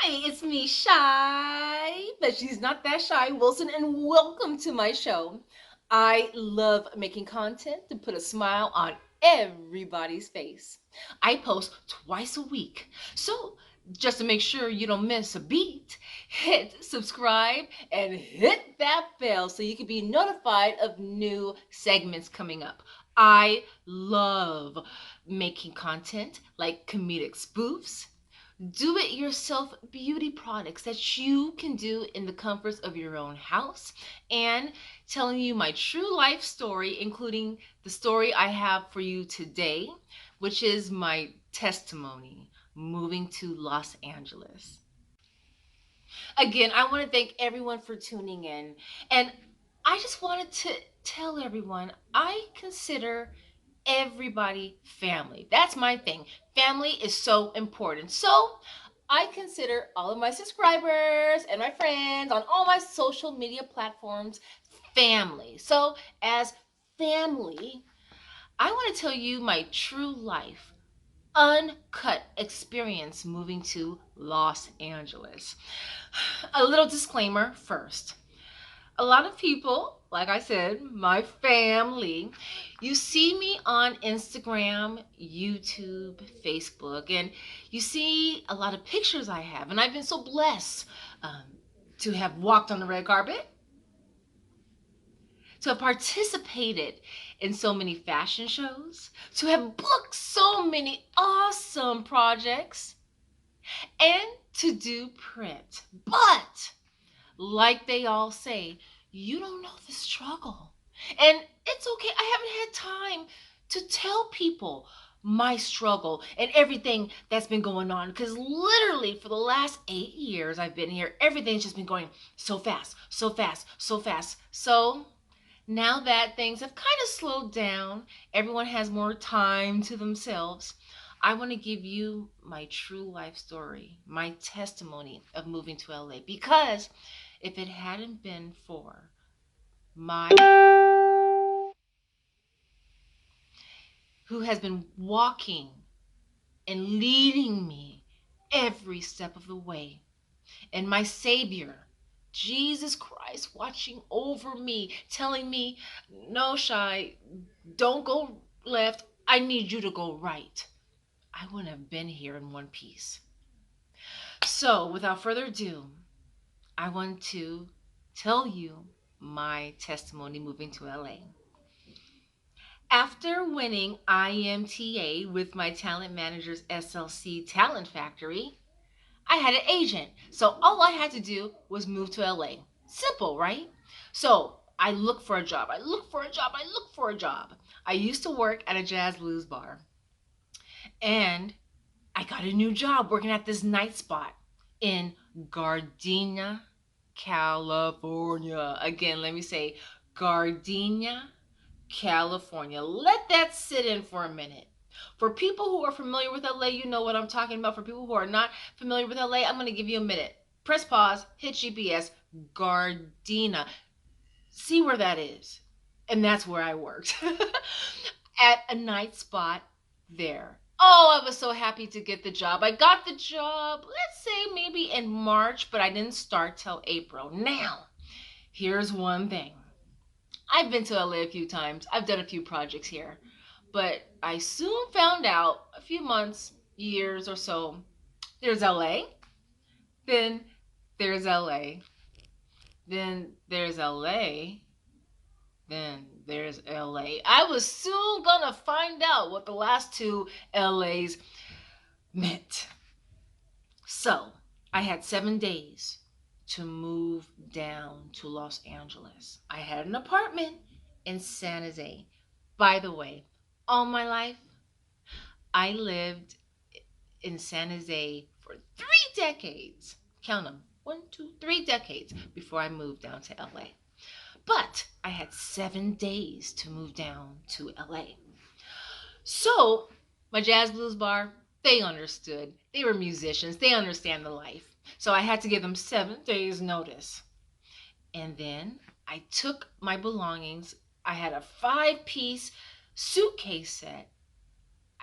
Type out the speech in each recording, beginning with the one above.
Hi, it's me, Shy, but she's not that shy, Wilson, and welcome to my show. I love making content to put a smile on everybody's face. I post twice a week, so just to make sure you don't miss a beat, hit subscribe and hit that bell so you can be notified of new segments coming up. I love making content like comedic spoofs, do it yourself beauty products that you can do in the comforts of your own house, and telling you my true life story, including the story I have for you today, which is my testimony moving to Los Angeles. Again, I want to thank everyone for tuning in. And I just wanted to tell everyone I consider everybody family. That's my thing. Family is so important. So I consider all of my subscribers and my friends on all my social media platforms family. So, as family, I want to tell you my true life, uncut experience moving to Los Angeles. A little disclaimer first. A lot of people, like I said, my family, you see me on Instagram, YouTube, Facebook, and you see a lot of pictures I have. And I've been so blessed to have walked on the red carpet, to have participated in so many fashion shows, to have booked so many awesome projects, and to do print. But like they all say, you don't know the struggle. And it's okay. I haven't had time to tell people my struggle and everything that's been going on, because literally for the last 8 years I've been here, everything's just been going so fast, so fast, so fast. So now that things have kind of slowed down, everyone has more time to themselves. I want to give you my true life story, my testimony of moving to LA, because if it hadn't been for my who has been walking and leading me every step of the way, and my Savior, Jesus Christ, watching over me, telling me, no, Shy, don't go left. I need you to go right. I wouldn't have been here in one piece. So, without further ado, I want to tell you my testimony moving to LA. After winning IMTA with my talent manager's SLC Talent Factory, I had an agent. So all I had to do was move to LA. Simple, right? So I look for a job. I look for a job. I look for a job. I used to work at a jazz blues bar. And I got a new job working at this night spot in Gardena, California. Again, let me say Gardena, California. Let that sit in for a minute. For people who are familiar with LA, you know what I'm talking about. For people who are not familiar with LA, I'm going to give you a minute. Press pause, hit GPS, Gardena. See where that is. And that's where I worked at a night spot there. Oh, I was so happy to get the job. I got the job, let's say maybe in March, but I didn't start till April. Now, here's one thing. I've been to LA a few times. I've done a few projects here. But I soon found out, a few months, years or so, there's LA, then there's LA, then there's LA, then there's LA. I was soon gonna find out what the last two LAs meant. So I had 7 days to move down to Los Angeles. I had an apartment in San Jose. By the way, all my life, I lived in San Jose for 3 decades. Count them. 1, 2, 3 decades before I moved down to LA. But I had 7 days to move down to LA. So my jazz blues bar, they understood. They were musicians. They understand the life. So I had to give them 7 days notice. And then I took my belongings. I had a 5-piece suitcase set.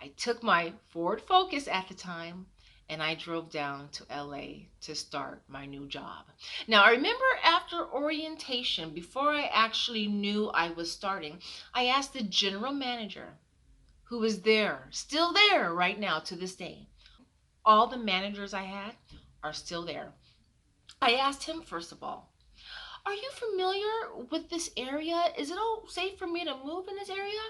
I took my Ford Focus at the time, and I drove down to LA to start my new job. Now, I remember after orientation, before I actually knew I was starting, I asked the general manager, who is there, still there right now to this day. All the managers I had are still there. I asked him, first of all, are you familiar with this area? Is it all safe for me to move in this area?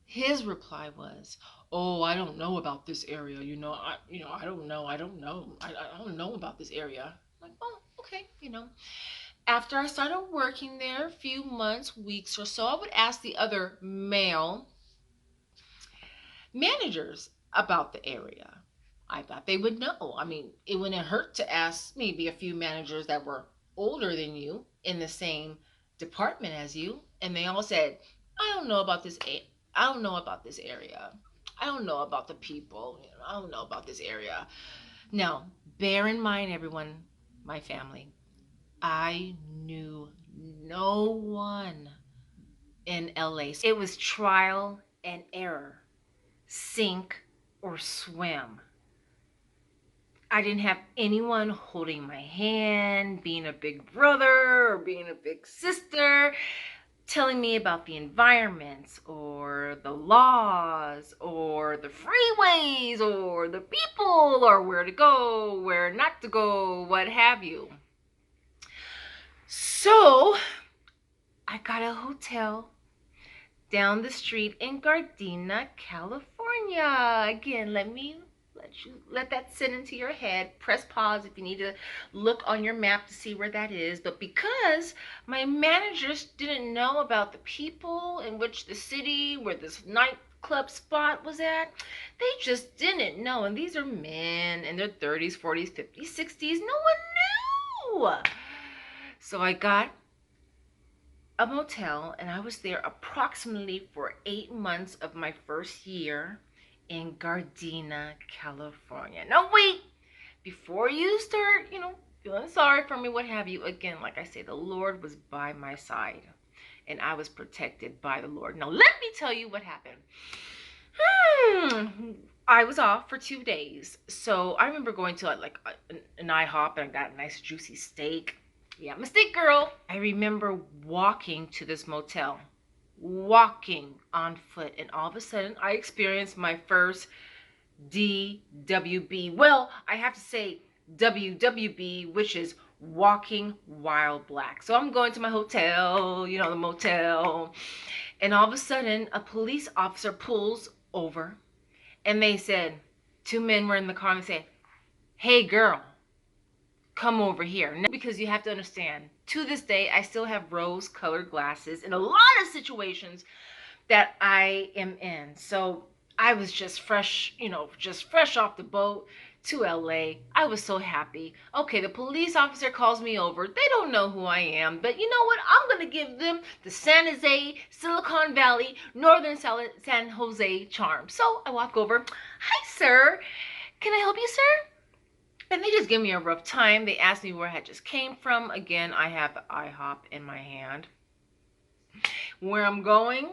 His reply was, "Oh, I don't know about this area. I don't know. I don't know about this area." I'm like, "Oh, okay, After I started working there, a few months, weeks or so, I would ask the other male managers about the area. I thought they would know. I mean, it wouldn't hurt to ask maybe a few managers that were older than you in the same department as you, and they all said, "I don't know about this. I don't know about this area. I don't know about the people. I don't know about this area." Now, bear in mind, everyone, my family, I knew no one in LA. It was trial and error, sink or swim. I didn't have anyone holding my hand, being a big brother or being a big sister, telling me about the environments or the laws or the freeways or the people or where to go, where not to go, what have you. So I got a hotel down the street in Gardena, California. Again, let that sit into your head. Press pause if you need to look on your map to see where that is. But because my managers didn't know about the people in which the city where this nightclub spot was at, they just didn't know. And these are men in their 30s, 40s, 50s, 60s. No one knew. So I got a motel, and I was there approximately for 8 months of my first year in Gardena, California. Now wait, before you start, feeling sorry for me, what have you, again, like I say, the Lord was by my side and I was protected by the Lord. Now let me tell you what happened. I was off for 2 days. So I remember going to like an IHOP, and I got a nice juicy steak. Yeah, I'm a steak girl. I remember walking to this motel, walking on foot, and all of a sudden I experienced my first DWB. Well, I have to say WWB, which is walking while black. So I'm going to my hotel, the motel, and all of a sudden a police officer pulls over, and they said, two men were in the car, and they said, "Hey girl, come over here." Now, because you have to understand, to this day, I still have rose-colored glasses in a lot of situations that I am in. So I was just fresh, just fresh off the boat to LA. I was so happy. Okay, the police officer calls me over. They don't know who I am, but you know what? I'm going to give them the San Jose, Silicon Valley, Northern San Jose charm. So I walk over. "Hi, sir. Can I help you, sir?" And they just give me a rough time. They asked me where I had just came from. Again, I have the IHOP in my hand. Where I'm going?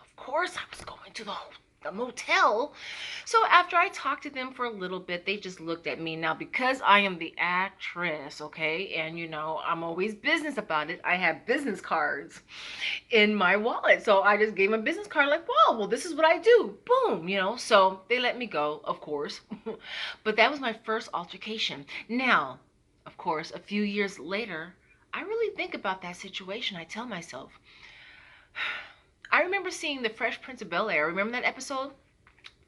Of course, I was going to the motel. So after I talked to them for a little bit, they just looked at me. Now, because I am the actress, okay, and I'm always business about it, I have business cards in my wallet. So I just gave them a business card like, "Wow, well, this is what I do." Boom, So they let me go, of course. But that was my first altercation. Now, of course, a few years later, I really think about that situation. I tell myself, I remember seeing The Fresh Prince of Bel-Air. Remember that episode?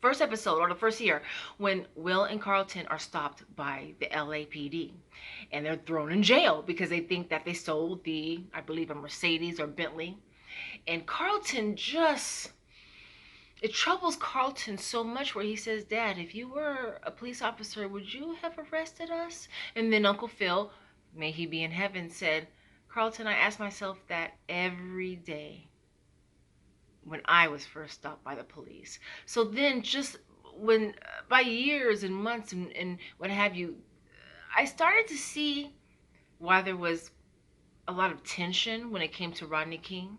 First episode, or the first year, when Will and Carlton are stopped by the LAPD. And they're thrown in jail because they think that they stole I believe, a Mercedes or Bentley. And Carlton it troubles Carlton so much where he says, "Dad, if you were a police officer, would you have arrested us?" And then Uncle Phil, may he be in heaven, said, "Carlton, I ask myself that every day when I was first stopped by the police." So then just when, by years and months and what have you, I started to see why there was a lot of tension when it came to Rodney King,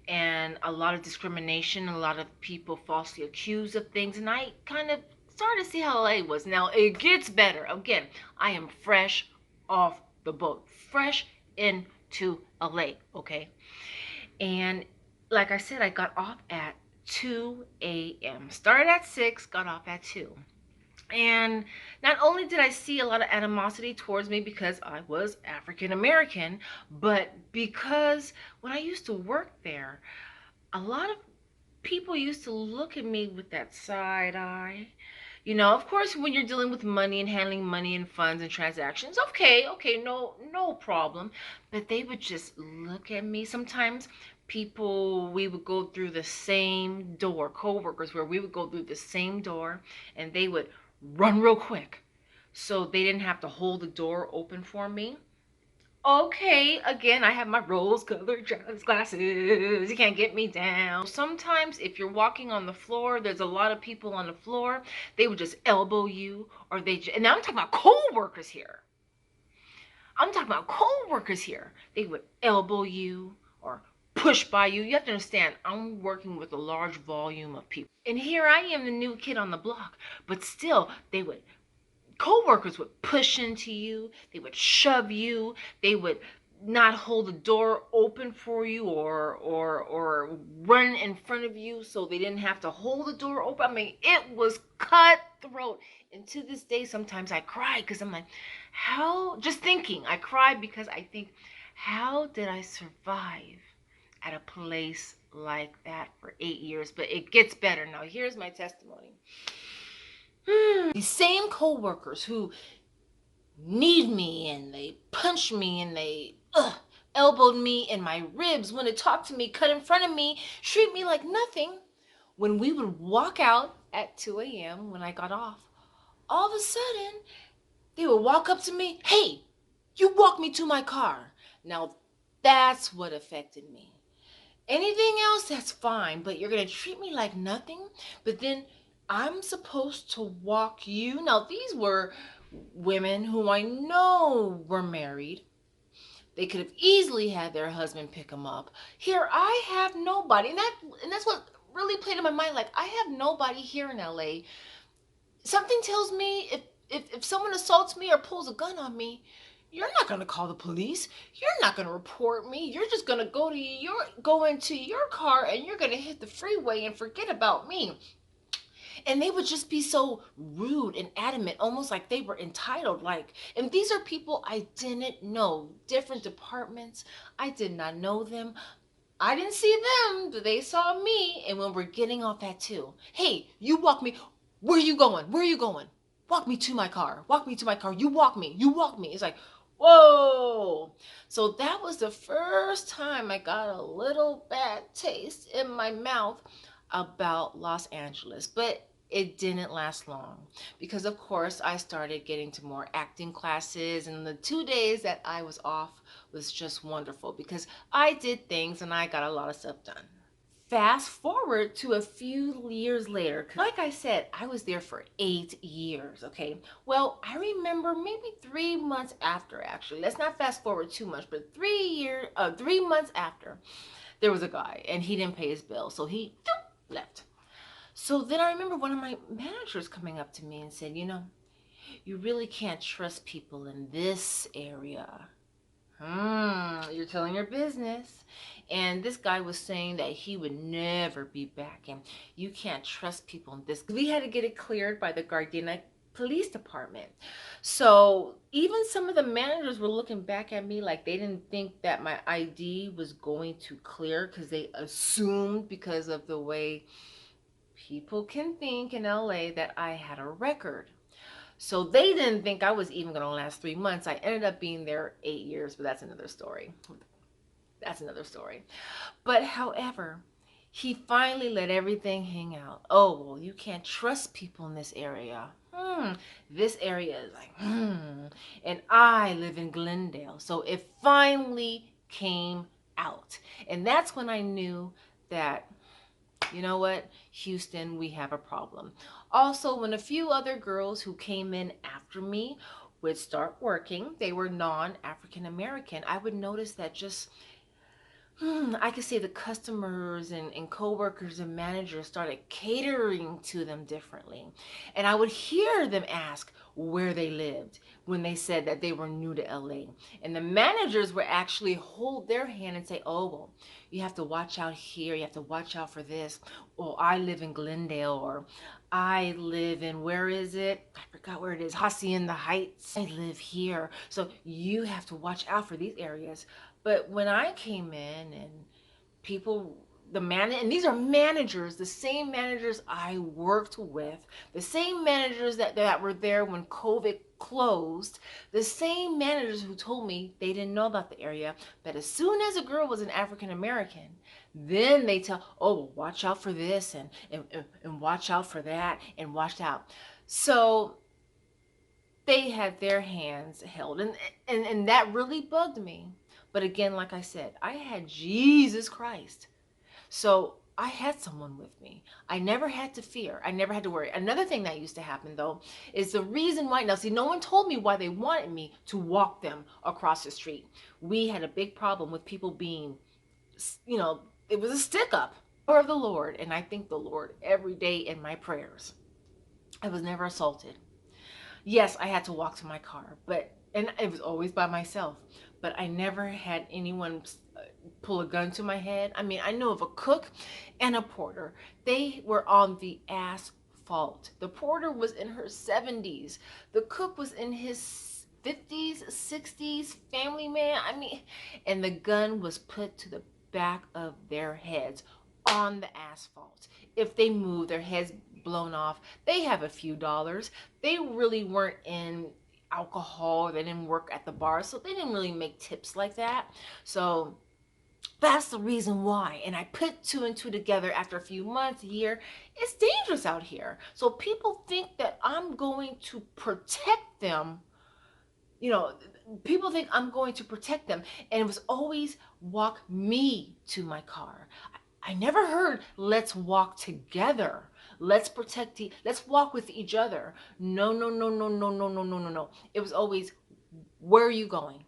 and a lot of discrimination, a lot of people falsely accused of things. And I kind of started to see how LA was. Now it gets better. Again, I am fresh off the boat, fresh into LA, okay? And like I said, I got off at 2 a.m. Started at 6, got off at 2. And not only did I see a lot of animosity towards me because I was African American, but because when I used to work there, a lot of people used to look at me with that side eye. You know, of course, when you're dealing with money and handling money and funds and transactions, okay, no problem. But they would just look at me. Sometimes people, we would go through the same door, co-workers, where we would go through the same door, and they would run real quick so they didn't have to hold the door open for me. Okay, again, I have my rose-colored glasses. You can't get me down. Sometimes if you're walking on the floor, there's a lot of people on the floor, they would just elbow you, or and now I'm talking about co-workers here. I'm talking about co-workers here. They would elbow you or push by you. You have to understand, I'm working with a large volume of people. And here I am, the new kid on the block, but still, co-workers would push into you, they would shove you, they would not hold the door open for you, or run in front of you so they didn't have to hold the door open. I mean, it was cutthroat. And to this day, sometimes I cry because I'm like, how, just thinking, I cry because I think, how did I survive at a place like that for 8 years? But it gets better. Now here's my testimony. These same co-workers who need me and they punch me and they elbowed me in my ribs, when they talk to me, cut in front of me, treat me like nothing. When we would walk out at 2 a.m. when I got off, all of a sudden they would walk up to me, hey, you walk me to my car. Now that's what affected me. Anything else, that's fine, but you're going to treat me like nothing? But then I'm supposed to walk you. Now, these were women who I know were married. They could have easily had their husband pick them up. Here, I have nobody. And that's what really played in my mind. Like, I have nobody here in LA. Something tells me if someone assaults me or pulls a gun on me, you're not going to call the police. You're not going to report me. You're just going to go into your car and you're going to hit the freeway and forget about me. And they would just be so rude and adamant, almost like they were entitled. Like, and these are people I didn't know, different departments. I did not know them. I didn't see them, but they saw me. And when we're getting off at 2, hey, you walk me. Where are you going? Where are you going? Walk me to my car. Walk me to my car. You walk me. You walk me. It's like, whoa. So that was the first time I got a little bad taste in my mouth about Los Angeles. But it didn't last long because, of course, I started getting to more acting classes, and the 2 days that I was off was just wonderful because I did things and I got a lot of stuff done. Fast forward to a few years later. Like I said, I was there for 8 years, okay? Well, I remember maybe 3 months after, actually. Let's not fast forward too much, but 3 months after, there was a guy and he didn't pay his bill, so he left. So then I remember one of my managers coming up to me and said, you know, you really can't trust people in this area. You're telling your business. And this guy was saying that he would never be back, and you can't trust people in this. We had to get it cleared by the Gardena Police Department. So even some of the managers were looking back at me like they didn't think that my ID was going to clear, because they assumed, because of the way people can think in LA, that I had a record. So they didn't think I was even going to last 3 months. I ended up being there 8 years, but that's another story. That's another story. But however, he finally let everything hang out. Oh, well, you can't trust people in this area. This area is like, And I live in Glendale. So it finally came out. And that's when I knew that, you know what, Houston, we have a problem. Also, when a few other girls who came in after me would start working, they were non-African American, I would notice that just I could say the customers and coworkers and managers started catering to them differently. And I would hear them ask where they lived when they said that they were new to LA. And the managers would actually hold their hand and say, oh, well, you have to watch out here. You have to watch out for this. Or I live in Glendale, or I live in, where is it? I forgot where it is. Hacienda Heights. I live here. So you have to watch out for these areas. But when I came in and people, and these are managers, the same managers I worked with, the same managers that were there when COVID closed, the same managers who told me they didn't know about the area, but as soon as a girl was an African American, then they tell, oh, well, watch out for this and watch out for that and watch out. So they had their hands held, and that really bugged me. But again, like I said, I had Jesus Christ, so I had someone with me. I never had to fear. I never had to worry. Another thing that used to happen though is the reason why. Now, see, no one told me why they wanted me to walk them across the street. We had a big problem with people being, you know, it was a stick up. Power of the Lord, and I thank the Lord every day in my prayers. I was never assaulted. Yes, I had to walk to my car, and it was always by myself. But I never had anyone pull a gun to my head. I mean, I know of a cook and a porter. They were on the asphalt. The porter was in her 70s. The cook was in his 50s, 60s, family man. I mean, and the gun was put to the back of their heads on the asphalt. If they move, their heads blown off. They have a few dollars. They really weren't in alcohol. They didn't work at the bar, so they didn't really make tips like that. So that's the reason why. And I put two and two together after a few months, a year. It's dangerous out here. So people think that I'm going to protect them. You know, people think I'm going to protect them. And it was always walk me to my car. I never heard let's walk together. Let's let's walk with each other. No, no, no, no, no, no, no, no, no, no. It was always, where are you going?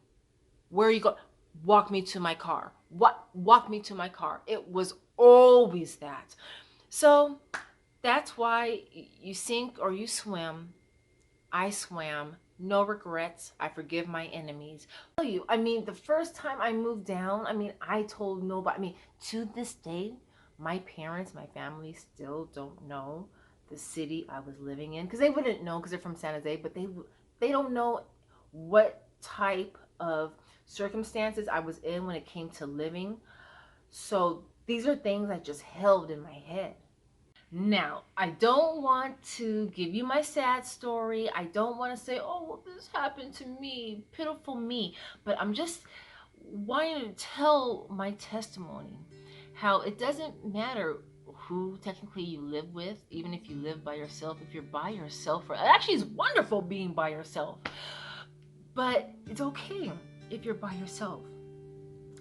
Where are you going? Walk me to my car. Walk me to my car. It was always that. So that's why you sink or you swim. I swam. No regrets. I forgive my enemies. I mean, the first time I moved down, I mean, I told nobody. I mean, to this day, my parents, my family still don't know the city I was living in, because they wouldn't know because they're from San Jose, but they don't know what type of circumstances I was in when it came to living. So these are things I just held in my head. Now, I don't want to give you my sad story. I don't want to say, oh, well, this happened to me, pitiful me. But I'm just wanting to tell my testimony, how it doesn't matter who technically you live with, even if you live by yourself. If you're by yourself, actually, it's wonderful being by yourself. But it's okay if you're by yourself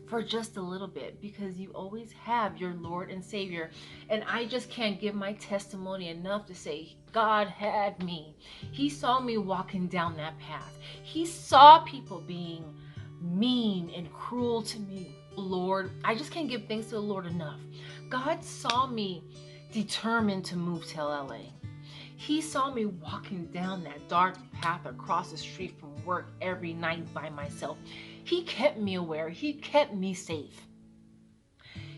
for just a little bit, because you always have your Lord and Savior. And I just can't give my testimony enough to say God had me. He saw me walking down that path. He saw people being mean and cruel to me. Lord, I just can't give thanks to the Lord enough. God saw me determined to move to LA. He saw me walking down that dark path across the street from work every night by myself. He kept me aware. He kept me safe.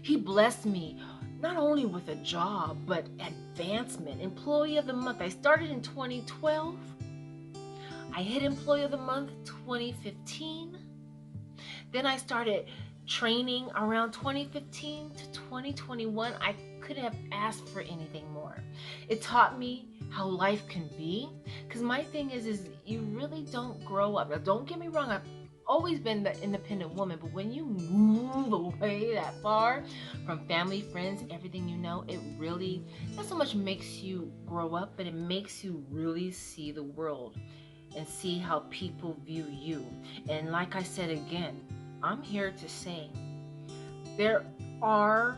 He blessed me not only with a job, but advancement. Employee of the Month. I started in 2012. I hit Employee of the Month 2015. Then I started training around 2015 to 2021. I couldn't have asked for anything more. It taught me how life can be. Because my thing is you really don't grow up. Now, don't get me wrong, I've always been the independent woman, but when you move away that far from family, friends, everything you know, it really not so much makes you grow up, but it makes you really see the world and see how people view you. And like I said again, I'm here to say there are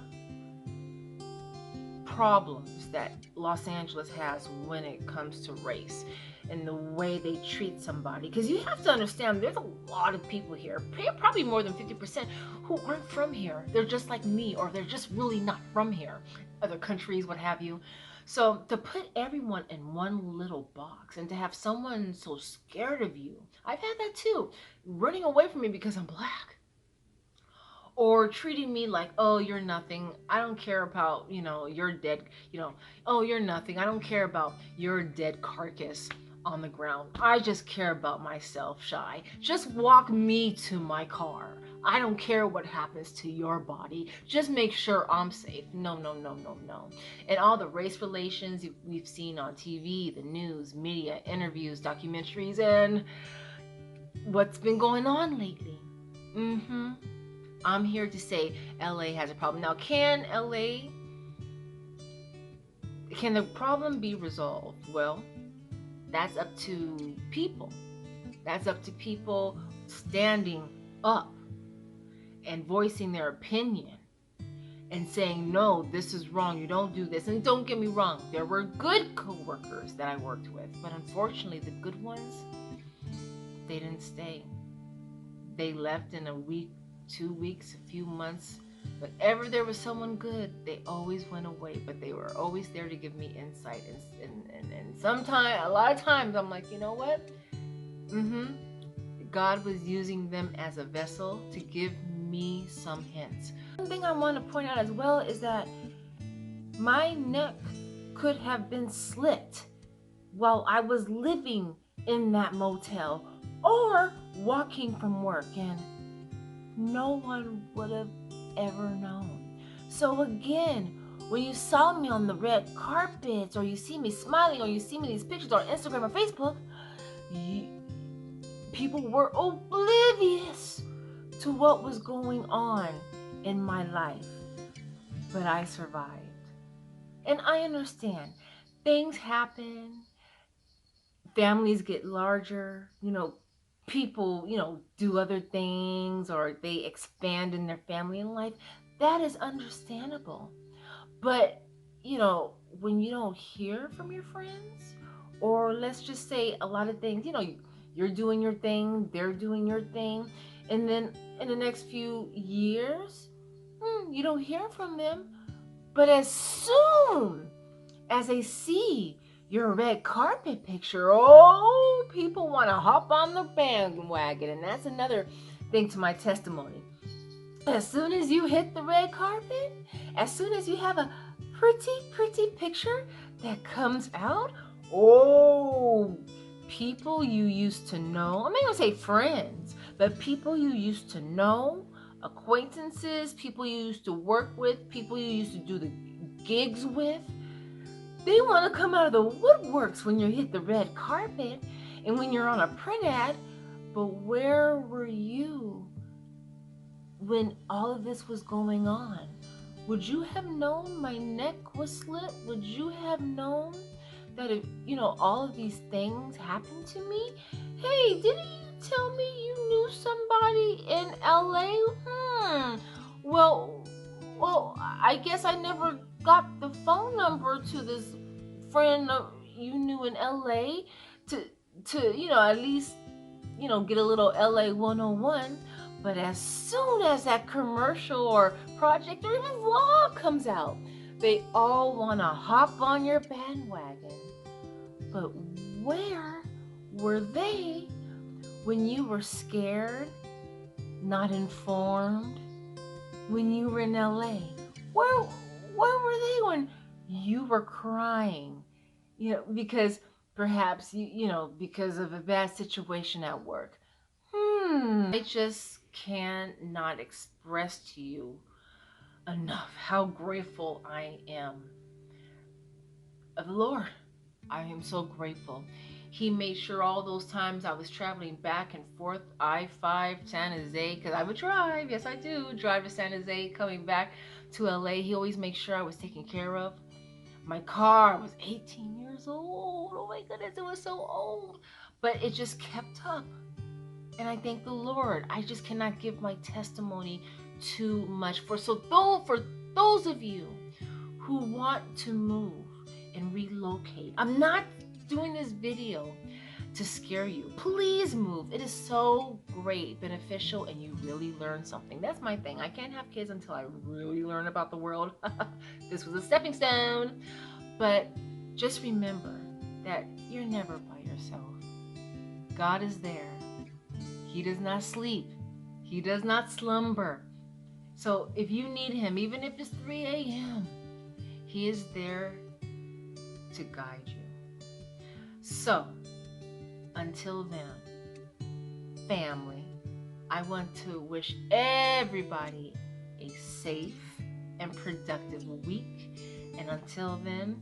problems that Los Angeles has when it comes to race and the way they treat somebody. Because you have to understand, there's a lot of people here, probably more than 50%, who aren't from here. They're just like me, or they're just really not from here, other countries, what have you. So to put everyone in one little box and to have someone so scared of you, I've had that too, running away from me because I'm black, or treating me like, oh, you're nothing. I don't care about, your dead, oh, you're nothing. I don't care about your dead carcass on the ground. I just care about myself, Shy. Just walk me to my car. I don't care what happens to your body. Just make sure I'm safe. No, no, no, no, no. And all the race relations we've seen on TV, the news, media, interviews, documentaries, and what's been going on lately. I'm here to say LA has a problem. Now, can the problem be resolved? Well, that's up to people. That's up to people standing up and voicing their opinion and saying, no, this is wrong. You don't do this. And don't get me wrong, there were good coworkers that I worked with, but unfortunately, the good ones, they didn't stay. They left in a week, 2 weeks, a few months. Whenever there was someone good, they always went away, but they were always there to give me insight. And sometimes, a lot of times, I'm like, you know what? God was using them as a vessel to give me some hints. One thing I want to point out as well is that my neck could have been slit while I was living in that motel or walking from work, and no one would have ever known. So again, when you saw me on the red carpets, or you see me smiling, or you see me in these pictures on Instagram or Facebook, people were oblivious to what was going on in my life. But I survived. And I understand. Things happen. Families get larger. People, do other things, or they expand in their family and life. That is understandable. But, when you don't hear from your friends, or let's just say a lot of things, you're doing your thing, they're doing your thing, and then in the next few years, you don't hear from them. But as soon as they see your red carpet picture, oh, people want to hop on the bandwagon. And that's another thing to my testimony. As soon as you hit the red carpet, as soon as you have a pretty picture that comes out, oh, people you used to know, I'm not going to say friends, but people you used to know, acquaintances, people you used to work with, people you used to do the gigs with, they want to come out of the woodworks when you hit the red carpet and when you're on a print ad. But where were you when all of this was going on? Would you have known my neck was slit? Would you have known that if, all of these things happened to me? Hey, didn't you tell me you knew somebody in LA? Well, I guess I never got the phone number to this friend you knew in LA to at least, get a little LA 101. But as soon as that commercial or project or even vlog comes out, they all want to hop on your bandwagon. But where were they when you were scared, not informed, when you were in LA? Where were they when you were crying? Because perhaps, because of a bad situation at work. I just cannot express to you enough how grateful I am of the Lord. I am so grateful. He made sure all those times I was traveling back and forth, I-5, San Jose, because I would drive. Yes, I do drive to San Jose, coming back to LA. He always made sure I was taken care of. My car, I was 18 years old. Oh my goodness, it was so old. But it just kept up. And I thank the Lord. I just cannot give my testimony too much. For those of you who want to move and relocate. I'm not doing this video to scare you. Please move. It is so great, beneficial, and you really learn something. That's my thing. I can't have kids until I really learn about the world. This was a stepping stone. But just remember that you're never by yourself. God is there. He does not sleep. He does not slumber. So if you need him, even if it's 3 a.m., he is there to guide you. So until then, family, I want to wish everybody a safe and productive week. And until then,